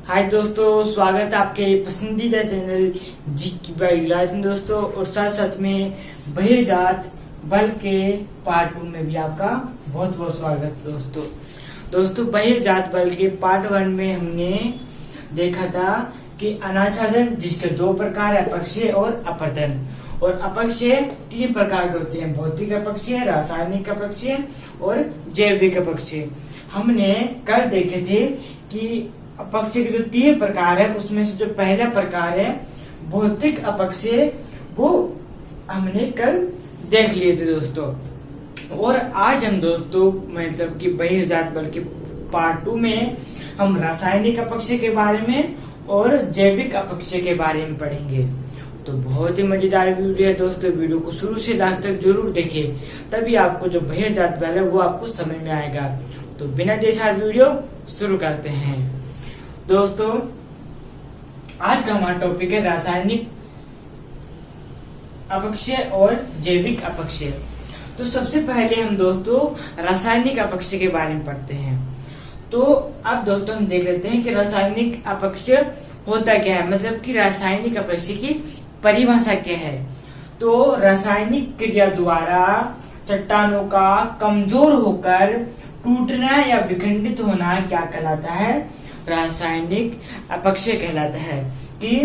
हाय दोस्तों, स्वागत है आपके पसंदीदा चैनल जी की बायोलॉजी में दोस्तों। और साथ साथ में बहिर्जात बल के पार्ट 2 में भी आपका बहुत बहुत स्वागत है दोस्तों। बहिर्जात बल के पार्ट 1 में हमने देखा था कि अनाच्छादन जिसके दो प्रकार है, अपक्षय और अपरदन। और अपक्षय 3 प्रकार के होते हैं, भौतिक अपक्षय, रासायनिक अपक्षय और जैविक अपक्षय। हमने कल देखे थे कि अपक्षय के जो 3 प्रकार है उसमें से जो पहला प्रकार है भौतिक अपक्षय, वो हमने कल देख लिए थे दोस्तों। और आज हम दोस्तों मतलब कि बहिर्जात बल के पार्ट 2 में हम रासायनिक अपक्षय के बारे में और जैविक अपक्षय के बारे में पढ़ेंगे। तो बहुत ही मजेदार वीडियो है दोस्तों, वीडियो को शुरू से लास्ट तक जरूर देखिए, तभी आपको जो बहिर्जात बल है वो आपको समझ में आएगा। तो बिना देर साथ वीडियो शुरू करते हैं दोस्तों। आज का हमारा टॉपिक है रासायनिक अपक्षय और जैविक अपक्षय। तो सबसे पहले हम दोस्तों रासायनिक अपक्षय के बारे में पढ़ते हैं। तो अब दोस्तों हम देख लेते हैं कि रासायनिक अपक्षय होता क्या है, मतलब कि रासायनिक अपक्षय की परिभाषा क्या है। तो रासायनिक क्रिया द्वारा चट्टानों का कमजोर होकर टूटना या विखंडित होना क्या कहलाता है, रासायनिक अपक्षय कहलाता है। कि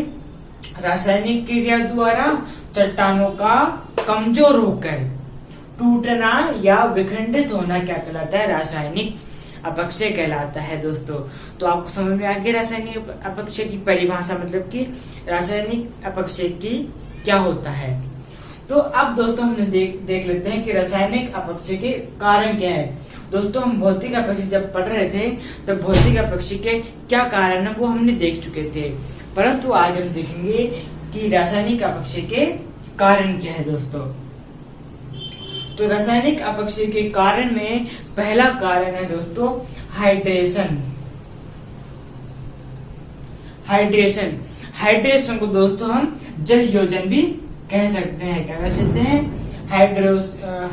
रासायनिक क्रिया द्वारा चट्टानों का कमजोर होकर टूटना या विखंडित होना क्या कहलाता है, रासायनिक अपक्षय कहलाता है दोस्तों। तो आपको समझ में आ गया रासायनिक अपक्षय की परिभाषा, मतलब कि रासायनिक अपक्षय की क्या होता है। तो अब दोस्तों हमने देख लेते हैं कि रासायनिक अपक्षय के कारण क्या है। दोस्तों हम भौतिक अपक्षय जब पढ़ रहे थे तब भौतिक अपक्षय के क्या कारण है वो हमने देख चुके थे, परंतु आज हम देखेंगे कि रासायनिक अपक्षय के कारण क्या है दोस्तों। तो रासायनिक अपक्षय के कारण में पहला कारण है दोस्तों हाइड्रेशन। हाइड्रेशन को दोस्तों हम जल योजन भी कह सकते हैं। क्या कह सकते हैं,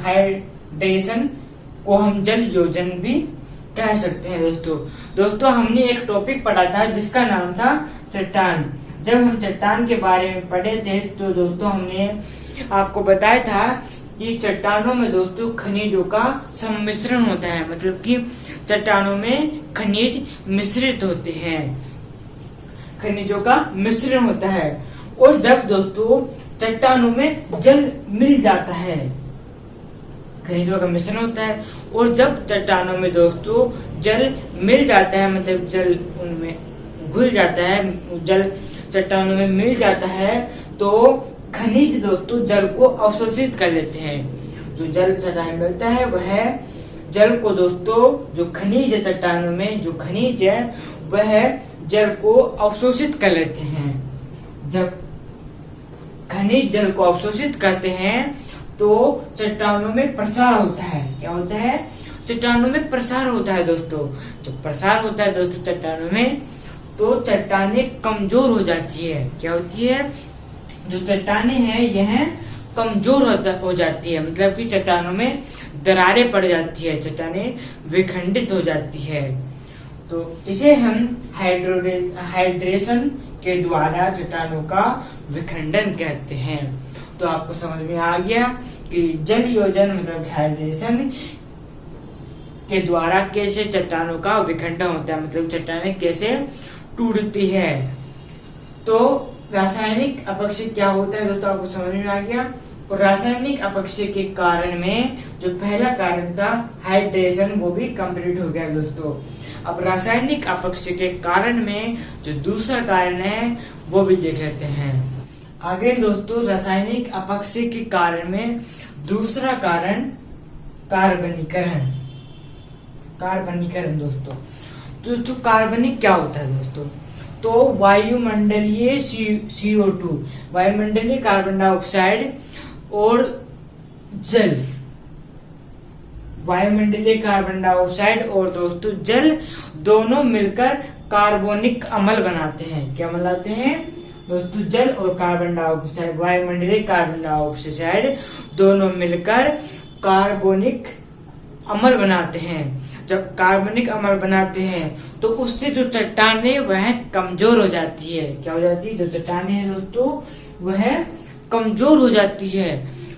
हाइड्रेशन को हम जल योजन भी कह सकते हैं दोस्तों हमने एक टॉपिक पढ़ा था जिसका नाम था चट्टान। जब हम चट्टान के बारे में पढ़े थे तो दोस्तों हमने आपको बताया था कि चट्टानों में दोस्तों खनिजों का सम्मिश्रण होता है, मतलब कि चट्टानों में खनिज मिश्रित होते हैं, खनिजों का मिश्रण होता है। और जब दोस्तों चट्टानों में जल मिल जाता है, खनिजों का मिश्रण होता है, और जब चट्टानों में दोस्तों जल मिल जाता है, मतलब जल उनमें घुल जाता है, जल चट्टानों में मिल जाता है, तो खनिज दोस्तों जल को अवशोषित कर लेते हैं। जो जल चट्टान में मिलता है वह जल को दोस्तों, जो खनिज है चट्टानों में, जो खनिज है वह जल को अवशोषित कर लेते हैं। जब खनिज जल को अवशोषित करते हैं तो चट्टानों में प्रसार होता है। क्या होता है, चट्टानों में प्रसार होता है दोस्तों। जब प्रसार होता है दोस्तों चट्टानों में, तो चट्टानें कमजोर हो जाती है। क्या होती है, जो चट्टानें हैं यह कमजोर हो जाती है, मतलब कि चट्टानों में दरारें पड़ जाती है, चट्टानें विखंडित हो जाती है। तो इसे हम हाइड्रेशन के द्वारा चट्टानों का विखंडन कहते हैं। तो आपको समझ में आ गया कि जल योजन मतलब हाइड्रेशन के द्वारा कैसे चट्टानों का विखंडन होता है, मतलब चट्टानें कैसे टूटती है। तो रासायनिक अपक्षय क्या होता है दोस्तों, आपको समझ में आ गया। और रासायनिक अपक्षय के कारण में जो पहला कारण था हाइड्रेशन, वो भी कंप्लीट हो गया दोस्तों। अब रासायनिक अपक्षय के कारण में जो दूसरा कारण है वो भी देख लेते हैं। आगे दोस्तों रासायनिक अपक्षय के कारण में दूसरा कारण कार्बनीकरण दोस्तों कार्बनिक क्या होता है दोस्तों, तो वायुमंडलीय CO2, वायुमंडलीय कार्बन डाइऑक्साइड और जल, वायुमंडलीय कार्बन डाइऑक्साइड और दोस्तों जल दोनों मिलकर कार्बोनिक अम्ल बनाते हैं। क्या बनाते हैं दोस्तों, जल और कार्बन डाइऑक्साइड, वायुमंडलीय कार्बन डाइऑक्साइड दोनों मिलकर कार्बोनिक अम्ल बनाते हैं, जब कार्बनिक अम्ल बनाते हैं तो उससे जो चट्टान है वह कमजोर हो जाती है। क्या हो जाती है? जो चट्टान है दोस्तों वह कमजोर हो जाती है।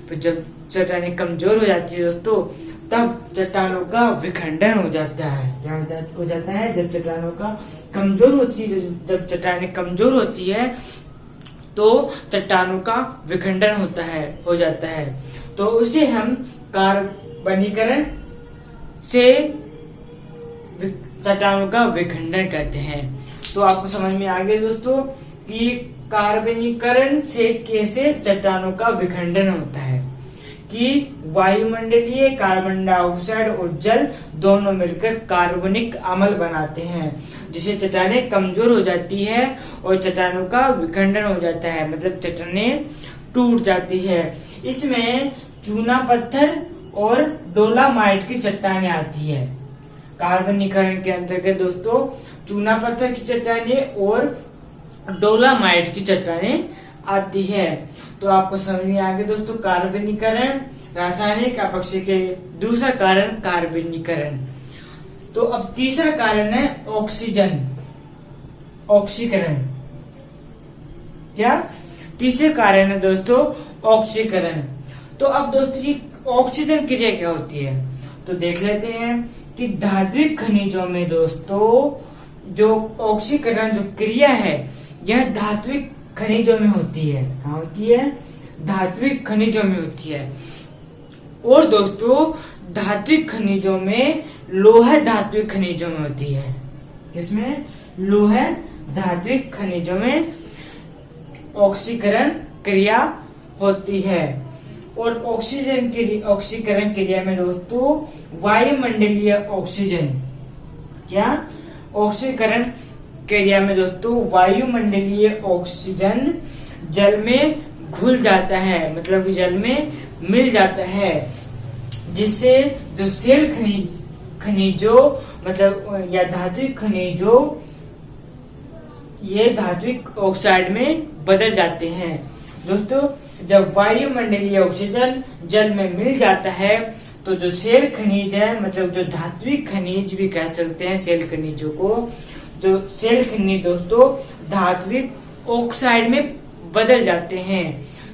तो जब चट्टानें कमजोर हो जाती है दोस्तों, तब चट्टानों का विखंडन हो जाता है। क्या हो जाता है? जब चट्टानों का कमजोर होती है, जब चट्टानें कमजोर होती है तो चट्टानों का विखंडन हो जाता है। तो उसे हम कार्बनीकरण से चट्टानों का विखंडन कहते हैं। तो आपको समझ में आ गया दोस्तों कि कार्बनीकरण से कैसे चट्टानों का विखंडन होता है, कि वायुमंडलीय कार्बन डाइऑक्साइड और जल दोनों मिलकर कार्बनिक अम्ल बनाते हैं, जिससे चट्टानें कमजोर हो जाती है और चट्टानों का विखंडन हो जाता है, मतलब चट्टानें टूट जाती है। इसमें चूना पत्थर और डोलामाइट की चट्टानें आती है। कार्बनीकरण के अंतर्गत दोस्तों चूना पत्थर की चट्टानें और डोलामाइट की चट्टानें आती है। तो आपको समझ में आ गया दोस्तों कार्बनीकरण, रासायनिक अपक्षय के दूसरा कारण कार्बनीकरण। तो अब तीसरा कारण है ऑक्सीकरण। क्या तीसरे कारण है दोस्तों? ऑक्सीकरण। तो अब दोस्तों ये ऑक्सीजन क्रिया क्या होती है, तो देख लेते हैं कि धात्विक खनिजों में दोस्तों जो ऑक्सीकरण जो क्रिया है यह धात्विक खनिजों में होती है। कहाँ होती है? धात्विक खनिजों में होती है। और दोस्तों धात्विक खनिजों में लोह धात्विक खनिजों में होती है। किसमें? लोह धात्विक खनिजों में ऑक्सीकरण क्रिया होती है। और ऑक्सीकरण क्रिया में दोस्तों वायुमंडलीय ऑक्सीजन, क्या ऑक्सीकरण क्रिया में दोस्तों वायुमंडलीय ऑक्सीजन जल में घुल जाता है, मतलब जल में मिल जाता है, जिससे जो सेल खनिजों मतलब या धात्विक खनिजों ये धात्विक ऑक्साइड में बदल जाते हैं। दोस्तों जब वायुमंडलीय ऑक्सीजन जल में मिल जाता है तो जो सेल खनिज है, मतलब जो धात्विक खनिज भी कह सकते हैं सेल खनिजों को, जो सेल खनिज दोस्तों धात्विक ऑक्साइड में बदल जाते हैं।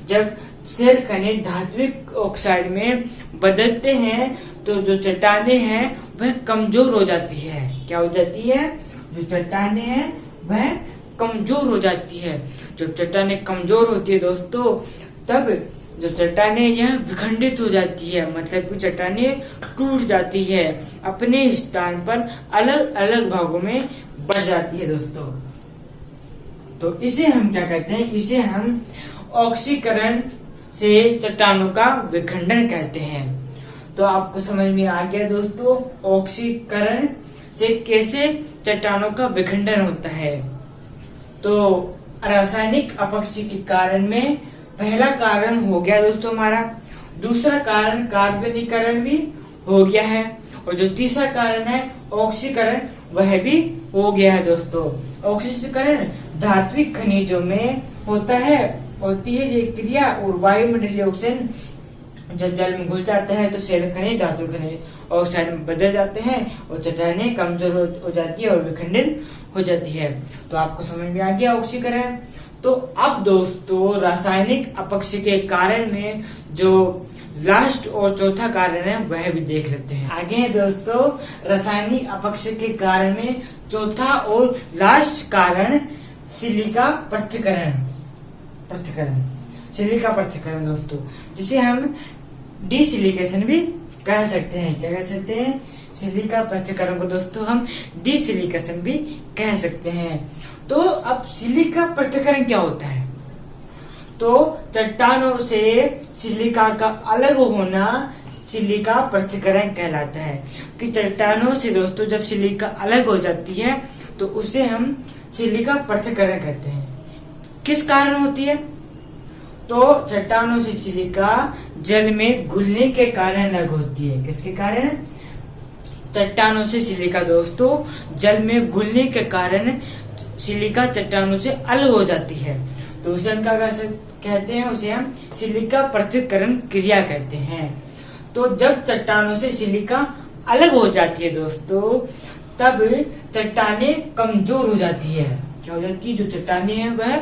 जब सेल खनिज धात्विक ऑक्साइड में बदलते हैं तो जो चट्टानें हैं वह कमजोर हो जाती है। क्या हो जाती है? जो चट्टानें हैं वह कमजोर हो जाती है। जब चट्टानें कमजोर होती है दोस्तों, तब जो चट्टानें यह विखंडित हो जाती है, मतलब कि चट्टानें टूट जाती है, अपने स्थान पर अलग अलग भागों में बढ़ जाती है दोस्तों। तो इसे हम क्या कहते हैं? इसे हम ऑक्सीकरण से चट्टानों का विखंडन कहते हैं। तो आपको समझ में आ गया दोस्तों ऑक्सीकरण से कैसे चट्टानों का विखंडन होता है। तो रासायनिक अपक्षय के कारण में पहला कारण हो गया दोस्तों हमारा, दूसरा कारण कार्बनीकरण भी हो गया है, और जो तीसरा कारण है ऑक्सीकरण वह भी हो गया है दोस्तों। ऑक्सीकरण धात्विक खनिजों में होती है ये क्रिया, और वायुमंडलीय ऑक्सीजन जब जल में घुल जाता है तो सेल खनिज धातु खनिज ऑक्साइड में बदल जाते हैं और चट्टानें कमजोर हो जाती है और विखंडन हो जाती है। तो आपको समझ में आ गया ऑक्सीकरण। तो अब दोस्तों रासायनिक अपक्षय के कारण में जो लास्ट और चौथा कारण है वह भी देख लेते हैं। आगे दोस्तों रासायनिक अपक्षय के कारण में चौथा और लास्ट कारण सिलिका पृथक्करण दोस्तों, जिसे हम डिसिलिकेशन भी कह सकते हैं। क्या कह सकते हैं? सिलिका पृथक्करण को दोस्तों हम डिसिलिकेशन भी कह सकते हैं। तो अब सिलिका पृथक्करण क्या होता है? तो चट्टानों से सिलिका का अलग होना सिलिका पृथक्करण कहलाता है। कि चट्टानों से दोस्तों जब सिलिका अलग हो जाती है तो उसे हम सिलिका पृथक्करण कहते हैं। किस कारण होती है? तो चट्टानों से सिलिका जल में घुलने के कारण अलग होती है। किसके कारण? चट्टानों से सिलिका दोस्तों जल में घुलने के कारण सिलिका चट्टानों से अलग हो जाती है। तो उसे हम क्या कहते हैं? उसे हम सिलिका पृथक्करण क्रिया कहते हैं। तो जब चट्टानों से सिलिका अलग हो जाती है दोस्तों, तब चट्टानें कमजोर हो जाती है। क्या हो जाती है? जो चट्टानें हैं वह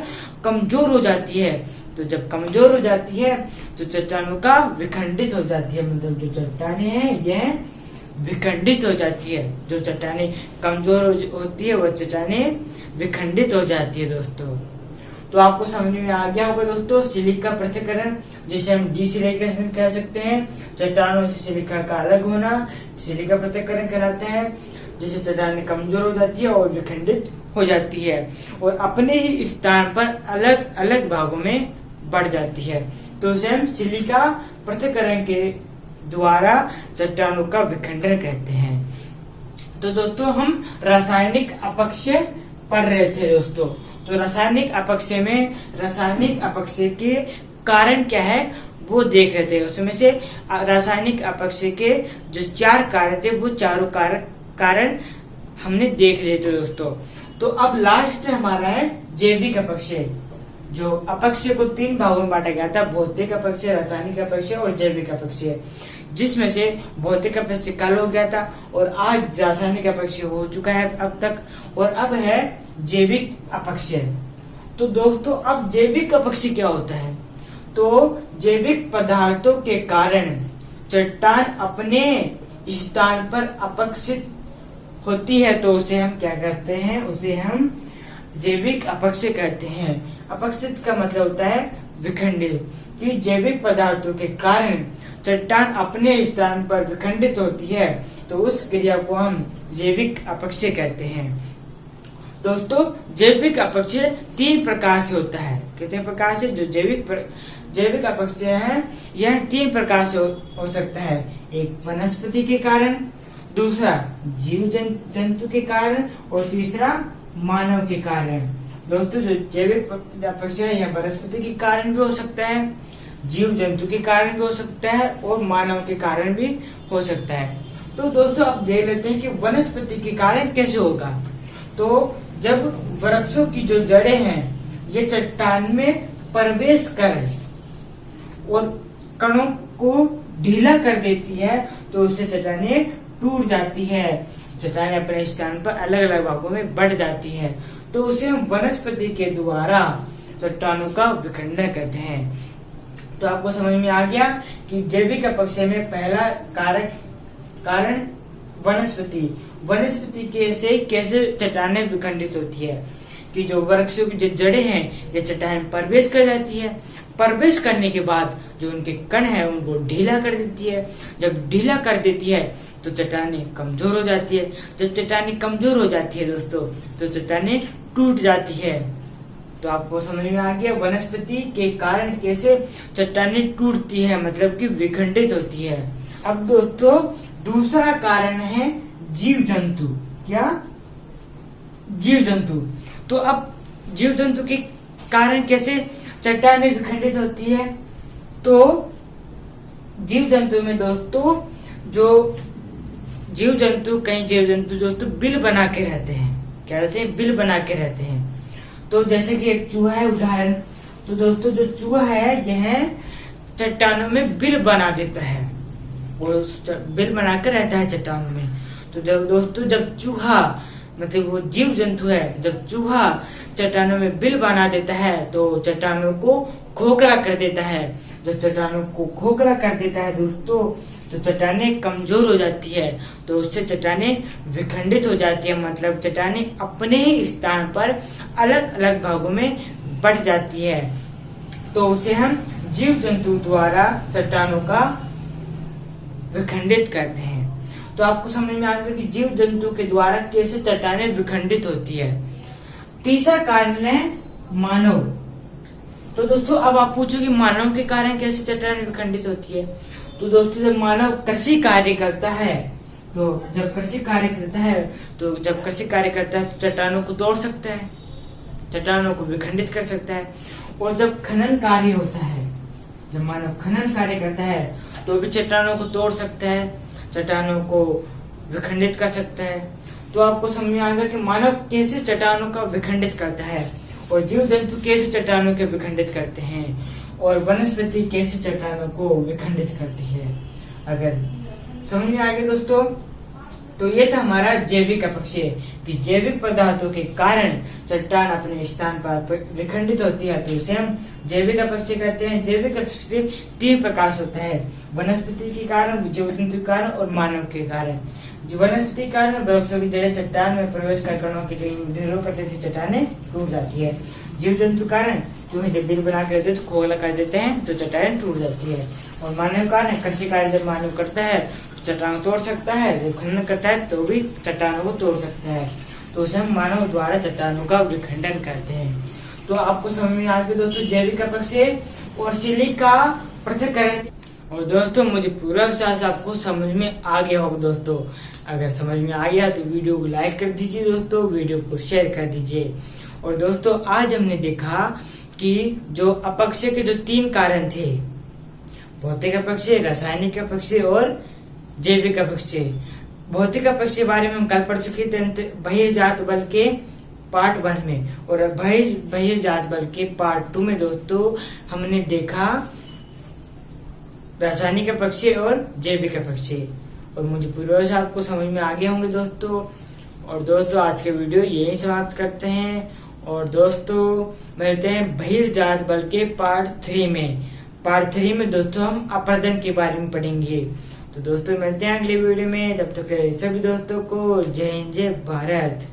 कमजोर हो जाती है। तो जब कमजोर हो जाती है तो चट्टानों का विखंडित हो जाती है, मतलब जो चट्टानें हैं यह विखंडित हो जाती है। जो चट्टानें कमजोर होती है वह चट्टानें विखंडित हो जाती है दोस्तों। तो आपको समझ में आ गया होगा दोस्तों सिलिका पृथक्करण, जिसे हम डिसिलिकेशन कह सकते हैं। चट्टानों से सिलिका का अलग होना सिलिका पृथक्करण कहलाता है, जिससे चट्टानें कमजोर हो जाती है और विखंडित हो जाती है और अपने ही स्थान पर अलग अलग भागों में बढ़ जाती है। तो उसे हम सिलिका पृथक्करण के द्वारा चट्टानों का विखंडन कहते हैं। तो दोस्तों हम रासायनिक अपक्षय पढ़ रहे थे दोस्तों। तो रासायनिक अपक्षय में रासायनिक अपक्षय के कारण क्या है वो देख रहे थे। उसमें से रासायनिक अपक्षय के जो 4 कारण थे वो चारों कारण हमने देख लिए थे दोस्तों। तो अब लास्ट हमारा है जैविक अपक्षय। जो अपक्षय को 3 भागों में बांटा गया था, भौतिक अपक्षय, रासायनिक अपक्षय और जैविक अपक्षय, जिसमें से भौतिक अपक्षय कल हो गया था और आज रासायनिक अपक्षय हो चुका है अब तक, और अब है जैविक अपक्षय। तो दोस्तों अब जैविक अपक्षय क्या होता है? तो जैविक पदार्थों के कारण चट्टान अपने स्थान पर अपक्षित होती है, तो उसे हम क्या कहते हैं? उसे हम जैविक अपक्षय कहते हैं। अपक्षित का मतलब होता है विखंडित, कि जैविक पदार्थों के कारण चट्टान अपने स्थान पर विखंडित होती है, तो उस क्रिया को हम जैविक अपक्षय कहते हैं। दोस्तों जैविक अपक्षय 3 प्रकार से होता है। कितने प्रकार से? जो जैविक अपक्षय है यह 3 प्रकार से हो सकता है। एक वनस्पति के कारण, दूसरा जीव जंतु के कारण और तीसरा मानव के कारण। दोस्तों जो जैविक अपक्षय है यह वनस्पति के कारण भी हो सकता है, जीव जंतु के कारण भी हो सकता है और मानव के कारण भी हो सकता है। तो दोस्तों अब देख लेते हैं कि वनस्पति के कारण कैसे होगा। तो जब वृक्षों की जो जड़ें हैं ये चट्टान में प्रवेश कर और कणों को ढीला कर देती है, तो उससे चट्टानें टूट जाती है। चट्टानें अपने स्थान पर अलग अलग भागों में बढ़ जाती है, तो उसे हम वनस्पति के द्वारा चट्टानों का विखंडन कहते हैं। तो आपको समझ में आ गया कि जैविक अपक्षय में पहला कारण वनस्पति के से कैसे चट्टानें विखंडित होती है, कि जो वृक्षों की जो जड़ें हैं ये चट्टान प्रवेश कर जाती है। प्रवेश करने के बाद जो उनके कण है उनको ढीला कर देती है। जब ढीला कर देती है तो चट्टानें कमजोर हो जाती है। जब चट्टानें कमजोर हो जाती है दोस्तों तो चट्टानें टूट जाती है। तो आपको समझ में आ गया वनस्पति के कारण कैसे चट्टानें टूटती है, मतलब कि विखंडित होती है। अब दोस्तों दूसरा कारण है जीव जंतु। क्या? जीव जंतु। तो अब जीव जंतु के कारण कैसे चट्टानें विखंडित होती है? तो जीव जंतु में दोस्तों जो जीव जंतु कई जीव जंतु दोस्तों बिल बना के रहते हैं। क्या रहते हैं? बिल बना के रहते हैं। तो जैसे कि एक चूहा है उदाहरण। तो दोस्तों जो चूहा है यह चट्टानों में बिल बना देता है और बिल बनाकर रहता है चट्टानों में। तो जब चूहा मतलब वो जीव जंतु है, जब चूहा चट्टानों में बिल बना देता है तो चट्टानों को खोखला कर देता है। जब चट्टानों को खोखला कर देता है दोस्तों तो चट्टानें कमजोर हो जाती है, तो उससे चट्टानें विखंडित हो जाती है, मतलब चट्टानें अपने ही स्थान पर अलग अलग भागों में बढ़ जाती है। तो उसे हम जीव जंतु द्वारा चट्टानों का विखंडित करते हैं। तो आपको समझ में आ गया कि जीव जंतु के द्वारा कैसे चट्टानें विखंडित होती है। तीसरा कारण है मानव। तो दोस्तों अब आप पूछोगे मानव के कारण कैसे चट्टानें विखंडित होती है। तो दोस्तों जब मानव कृषि कार्य करता है तो जब कृषि कार्य करता है तो चट्टानों को तोड़ सकता है, चट्टानों को विखंडित कर सकता है। और जब खनन कार्य होता है, जब मानव खनन कार्य करता है तो भी चट्टानों को तोड़ सकता है, चट्टानों को विखंडित कर सकता है। तो आपको समझ में आ गया कि मानव कैसे चट्टानों का विखंडित करता है और जीव जंतु कैसे चट्टानों के विखंडित करते हैं और वनस्पति कैसे चट्टानों को विखंडित करती है। अगर समझ में आ गया दोस्तों तो ये था हमारा जैविक अपक्षय कि जैविक पदार्थों के कारण चट्टान अपने स्थान पर विखंडित होती है, तो उसे हम जैविक अपक्षय कहते हैं। जैविक अपक्षय 3 प्रकार से होता है, वनस्पति के कारण, जीव जंतु के कारण और मानव के कारण। जो वनस्पति के कारण वृक्षों की जड़ें चट्टान में प्रवेश कर कणों के लिए विरोध करते थे, चट्टानें टूट जाती है। जीव जंतु कारण चूहे जब बिल बना कर देते खोखला कर देते हैं तो चट्टान टूट जाती है। और मानव कारण कृषि कार्य जब मानव करता है चट्टान तोड़ सकता है, जब खनन करता है तो भी चट्टानों को तोड़ सकता है, तो उसे हम मानव द्वारा चट्टानों का विखंडन करते हैं। तो आपको समझ में आ गया दोस्तों जैविक अपक्षय और सिलिका पृथक्करण। और दोस्तों मुझे पूरा विश्वास आपको समझ में आ गया होगा। दोस्तों अगर समझ में आ गया तो वीडियो को लाइक कर दीजिए, दोस्तों वीडियो को शेयर कर दीजिए। और दोस्तों आज हमने देखा कि जो अपक्षय के जो 3 कारण थे, भौतिक अपक्षय, रासायनिक अपक्षय और जैविक अपक्षय। भौतिक अपक्षय के बारे में हम कल पढ़ चुके थे बहिर्जात बल के पार्ट 1 में, और बहिर्जात बल के पार्ट 2 में दोस्तों हमने देखा रासायनिक अपक्षय और जैविक अपक्षय। और मुझे पूर्वज आपको समझ में आ गए होंगे दोस्तों। और दोस्तों आज के वीडियो यही समाप्त करते हैं, और दोस्तों मिलते हैं बहिर्जात बल के पार्ट 3 में। पार्ट 3 में दोस्तों हम अपरदन के बारे में पढ़ेंगे। तो दोस्तों मिलते हैं अगले वीडियो में, तब तक सभी दोस्तों को जय हिंद, जय भारत।